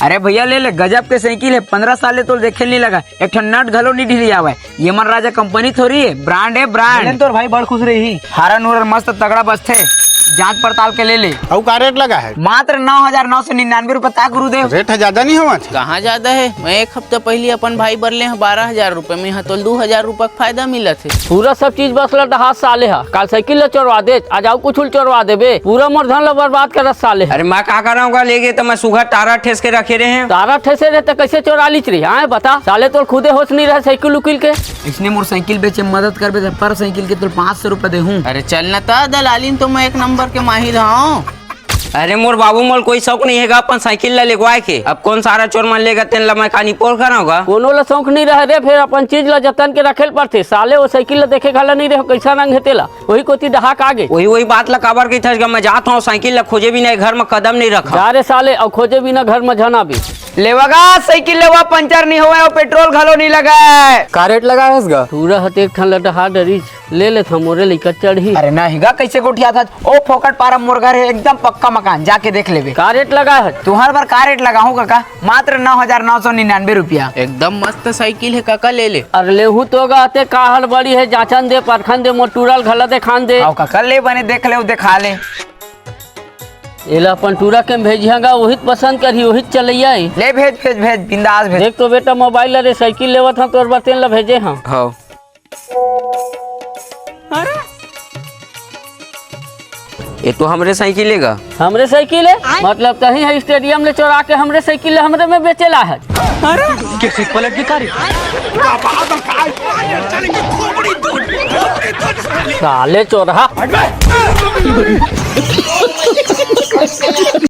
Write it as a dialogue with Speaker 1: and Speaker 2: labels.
Speaker 1: अरे भैया ले ले, गजब के साइकिल है। 15 साल तो देखे नहीं लगा, एक ठन नट घलो नहीं ढीली आवा है। ये मन राजा कंपनी थोड़ी है, ब्रांड है ब्रांड।
Speaker 2: तो भाई बड़ खुश रही।
Speaker 1: हारा नूर मस्त तगड़ा बस थे, जांच पड़ताल के ले ले।
Speaker 3: और का रेट लगा है?
Speaker 1: मात्र 9,999 रुपए ता गुरुदेव।
Speaker 3: रेट ज्यादा नहीं हुआ?
Speaker 4: कहाँ ज्यादा है, मैं एक हफ्ता पहले अपन भाई बरले हैं 12,000 रूपए में, यहाँ तो 2,000 रूपए का फायदा मिला थे।
Speaker 5: पूरा सब चीज बस लट हाथ साले है। काल साइकिल चोरवा दे, आज आओ कुछ चोरवा देबे, पूरा मोर धन ला बर्बाद कर साले है।
Speaker 6: अरे मैं का कर रहा हूँ लेके तो मैं सुबह तारा ठेस के रखे रहे हैं।
Speaker 5: तारा ठेसे रहे तो कैसे चोरा लीच रही है बता? साले तो खुदे होश नहीं रहे साइकिल उकिल के।
Speaker 1: इसने मोर साइकिल बेचे मदद कर बे, पर साइकिल के तो 500 रुपए दे हूँ।
Speaker 4: अरे चलना था दलालिन, तो मैं एक नंबर के माहिर हूँ।
Speaker 6: अरे मोर बाबू मोल कोई शौक नहीं है अपन साइकिल ला लेगवाए के। अब कौन सारा चोर मान लेगा तेन ला मैं कहानी पोल कराऊंगा।
Speaker 5: कोनो ला शौक नहीं रहे रे, फिर अपन चीज ला जतन के रखेल पड़ते। साले वो साइकिल ला देखे खाला नहीं रहे, कैसा रंग है तेला, वही कोती डहाक आगे।
Speaker 6: वही बात ला काबर की था, मैं जाता हूँ साइकिल ला खोजे भी नहीं, घर में कदम नहीं रखा।
Speaker 5: जा रे साले, और खोजे बिना घर में जना भी।
Speaker 1: लेवागा साइकिल लेवा, पंचर नहीं हुआ और पेट्रोल घलो नहीं लगा है।
Speaker 2: का रेट लगा है इसका?
Speaker 5: पूरा हते एक ठन लटहा डरीज ले ले था मोरे लेकर चढ़ी।
Speaker 1: अरे नहींगा कैसे गोठिया था ओ फोकट पारा मोर घर है, एकदम पक्का मकान, जाके देख लेबे।
Speaker 5: का रेट लगा है?
Speaker 1: तू हर बार का रेट लगा हूँ काका? मात्र 9,999 रुपया।
Speaker 4: एकदम मस्त साइकिल है काका, ले ले।
Speaker 5: अरे लेहू तो गाते का हल बड़ी है, जाचन दे परखन दे, मोटूरल घला दे खान दे।
Speaker 1: आओ काका ले बने, देख ले दिखा ले।
Speaker 5: एला अपन टूरा के भेजिएगा, वही पसंद करी वही चलैया।
Speaker 1: ले भेज भेज भेज, बिंदास भेज।
Speaker 5: देख तो बेटा मोबाइल ला रे साइकिल लेवा था तोर बतेन ला भेजे हाँ।
Speaker 6: हाँ ये तो हमरे साइकिल लेगा।
Speaker 5: हमरे साइकिल है मतलब कहीं है स्टेडियम ले चोरा के हमरे साइकिल हमरे में बेचेला है।
Speaker 2: कैसे पलट के कारी?
Speaker 5: साले चोरा।